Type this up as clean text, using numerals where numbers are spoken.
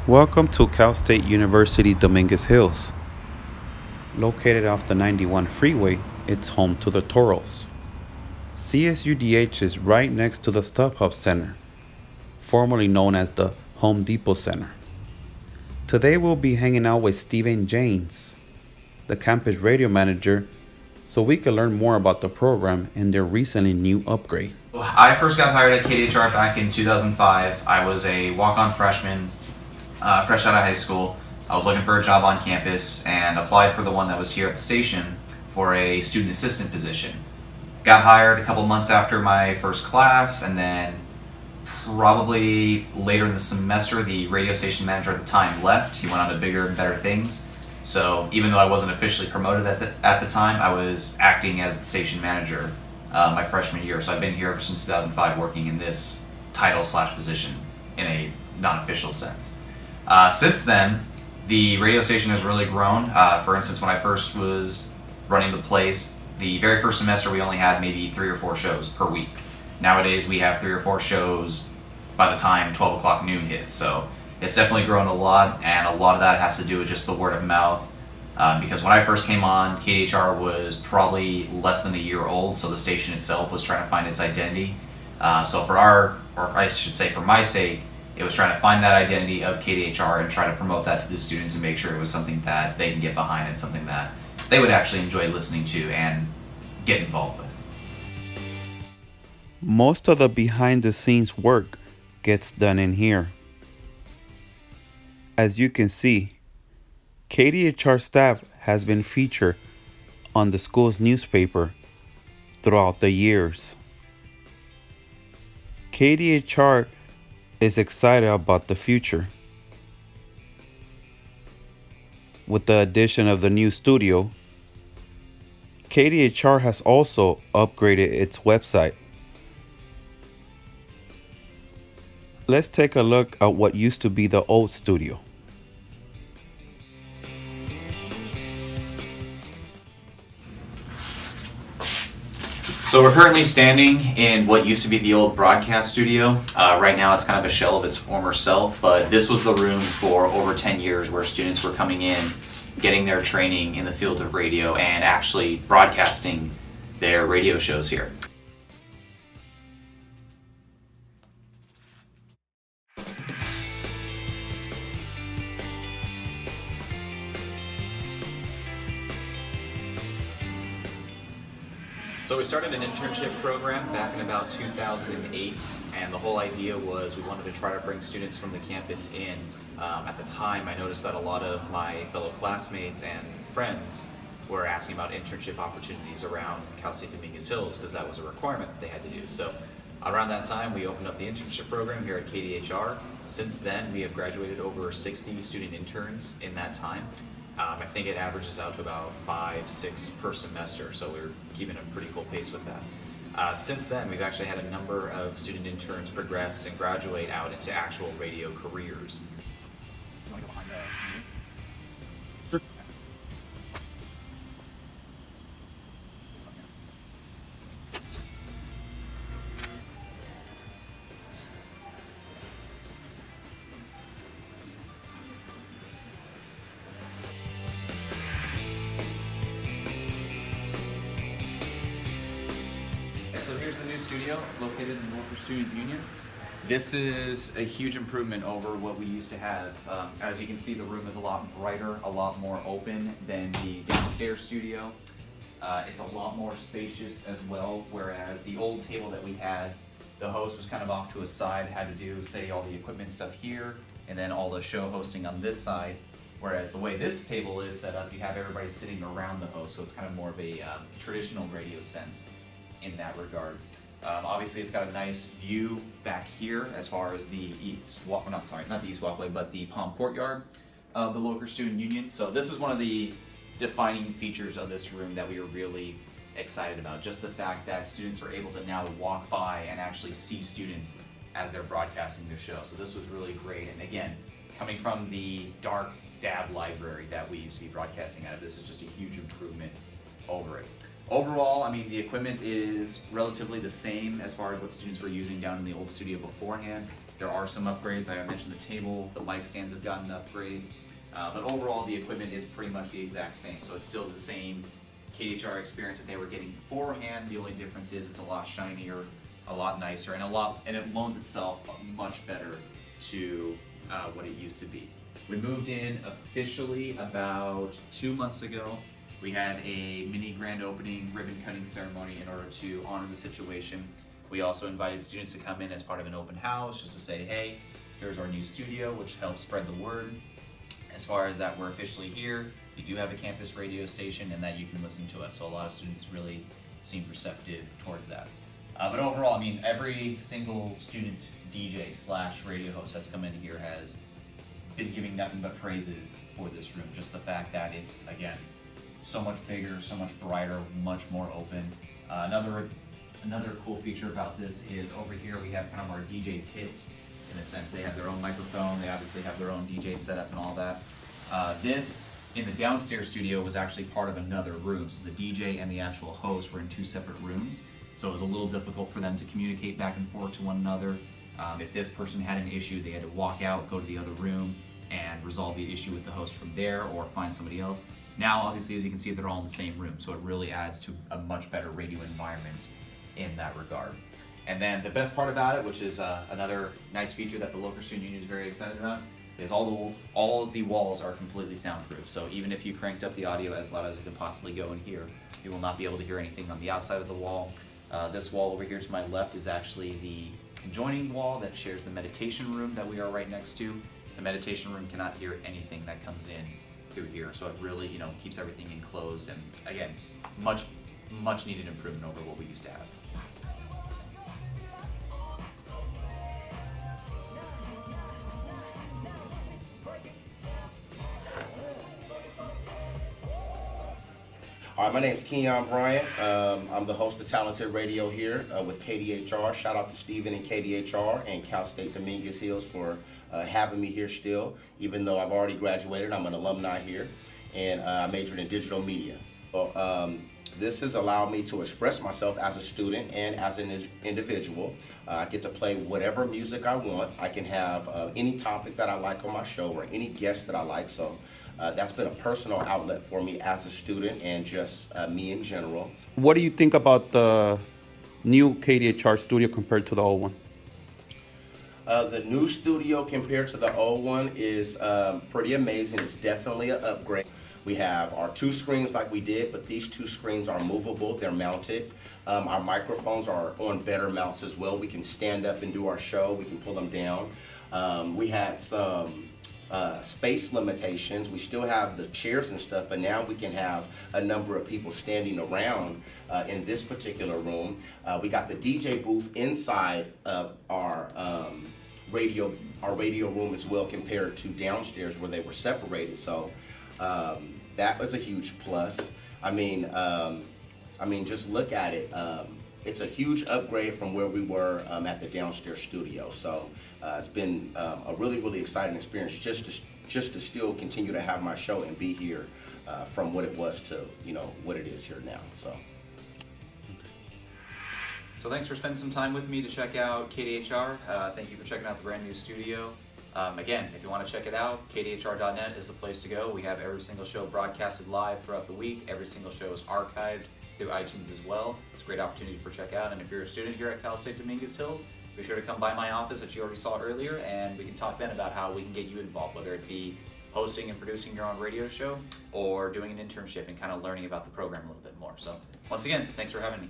Welcome to Cal State University Dominguez Hills. Located off the 91 freeway, it's home to the Toros. CSUDH is right next to the StubHub Center, formerly known as the Home Depot Center. Today we'll be hanging out with Steven James, the campus radio manager, so we can learn more about the program and their recently new upgrade. I first got hired at KDHR back in 2005. I was a walk-on freshman, fresh out of high school. I was looking for a job on campus and applied for the one that was here at the station for a student assistant position. Got hired a couple months after my first class, and then probably later in the semester, the radio station manager at the time left. He went on to bigger and better things. So even though I wasn't officially promoted at the time, I was acting as the station manager my freshman year. So I've been here ever since 2005 working in this title/position in a non-official sense. Since then, the radio station has really grown. For instance, when I first was running the place, the very first semester we only had maybe 3 or 4 shows per week. Nowadays we have 3 or 4 shows by the time 12 o'clock noon hits. So it's definitely grown a lot, and a lot of that has to do with just the word of mouth. Because when I first came on, KDHR was probably less than a year old, so the station itself was trying to find its identity. So for my sake, it was trying to find that identity of KDHR and try to promote that to the students and make sure it was something that they can get behind and something that they would actually enjoy listening to and get involved with. Most of the behind the scenes work gets done in here. As you can see, KDHR staff has been featured on the school's newspaper throughout the years. KDHR is excited about the future. With the addition of the new studio, KDHR has also upgraded its website. Let's take a look at what used to be the old studio. So we're currently standing in what used to be the old broadcast studio. Right now it's kind of a shell of its former self, but this was the room for over 10 years where students were coming in, getting their training in the field of radio and actually broadcasting their radio shows here. So we started an internship program back in about 2008, and the whole idea was we wanted to try to bring students from the campus in. At the time, I noticed that a lot of my fellow classmates and friends were asking about internship opportunities around Cal State Dominguez Hills because that was a requirement that they had to do. So around that time, we opened up the internship program here at KDHR. Since then, we have graduated over 60 student interns in that time. I think it averages out to about 5-6 per semester, so we're keeping a pretty cool pace with that. Since then, we've actually had a number of student interns progress and graduate out into actual radio careers. So here's the new studio located in the Worker Student Union. This is a huge improvement over what we used to have. As you can see, the room is a lot brighter, a lot more open than the downstairs studio. It's a lot more spacious as well, whereas the old table that we had, the host was kind of off to a side, had to do, say, all the equipment stuff here, and then all the show hosting on this side. Whereas the way this table is set up, you have everybody sitting around the host, so it's kind of more of a traditional radio sense in that regard. Obviously, it's got a nice view back here as far as the not the east walkway, but the palm courtyard of the Loker Student Union. So this is one of the defining features of this room that we were really excited about. Just the fact that students are able to now walk by and actually see students as they're broadcasting their show. So this was really great. And again, coming from the dark DAB library that we used to be broadcasting out of, this is just a huge improvement over it. Overall, I mean, the equipment is relatively the same as far as what students were using down in the old studio beforehand. There are some upgrades. I mentioned the table, the mic stands have gotten upgrades, but overall the equipment is pretty much the exact same. So it's still the same KDHR experience that they were getting beforehand. The only difference is it's a lot shinier, a lot nicer, and it loans itself much better to what it used to be. We moved in officially about 2 months ago. We had a mini grand opening ribbon cutting ceremony in order to honor the situation. We also invited students to come in as part of an open house just to say, hey, here's our new studio, which helps spread the word. As far as that, we're officially here. We do have a campus radio station and that you can listen to us. So a lot of students really seem receptive towards that. But overall, I mean, every single student DJ / radio host that's come in here has been giving nothing but praises for this room. Just the fact that it's, again, so much bigger, so much brighter, much more open. Another cool feature about this is over here we have kind of our DJ pit. In a sense, they have their own microphone, they obviously have their own DJ setup and all that. This, in the downstairs studio, was actually part of another room. So the DJ and the actual host were in 2 separate rooms. So it was a little difficult for them to communicate back and forth to one another. If this person had an issue, they had to walk out, go to the other room, and resolve the issue with the host from there or find somebody else. Now, obviously, as you can see, they're all in the same room. So it really adds to a much better radio environment in that regard. And then the best part about it, which is another nice feature that the local student union is very excited about, is all of the walls are completely soundproof. So even if you cranked up the audio as loud as it could possibly go in here, you will not be able to hear anything on the outside of the wall. This wall over here to my left is actually the adjoining wall that shares the meditation room that we are right next to. The meditation room cannot hear anything that comes in through here, so it really, keeps everything enclosed, and again, much needed improvement over what we used to have. All right, my name is Keon Bryant. I'm the host of Talented Radio here with KDHR. Shout out to Steven and KDHR and Cal State Dominguez Hills for having me here still. Even though I've already graduated, I'm an alumni here, and I majored in digital media. So, this has allowed me to express myself as a student and as an individual. I get to play whatever music I want. I can have any topic that I like on my show or any guest that I like. So that's been a personal outlet for me as a student and just me in general. What do you think about the new KDHR studio compared to the old one? The new studio compared to the old one is pretty amazing. It's definitely an upgrade. We have our 2 screens like we did, but these 2 screens are movable, they're mounted. Our microphones are on better mounts as well. We can stand up and do our show, we can pull them down. We had some space limitations. We still have the chairs and stuff, but now we can have a number of people standing around in this particular room. We got the DJ booth inside of our radio room as well compared to downstairs where they were separated. So that was a huge plus. I mean, just look at it. It's a huge upgrade from where we were at the downstairs studio. So it's been a really, really exciting experience just to still continue to have my show and be here from what it was to what it is here now. So thanks for spending some time with me to check out KDHR. Thank you for checking out the brand new studio. Again, if you want to check it out, kdhr.net is the place to go. We have every single show broadcasted live throughout the week. Every single show is archived through iTunes as well. It's a great opportunity for check out. And if you're a student here at Cal State Dominguez Hills, be sure to come by my office that you already saw earlier, and we can talk then about how we can get you involved, whether it be hosting and producing your own radio show or doing an internship and kind of learning about the program a little bit more. So once again, thanks for having me.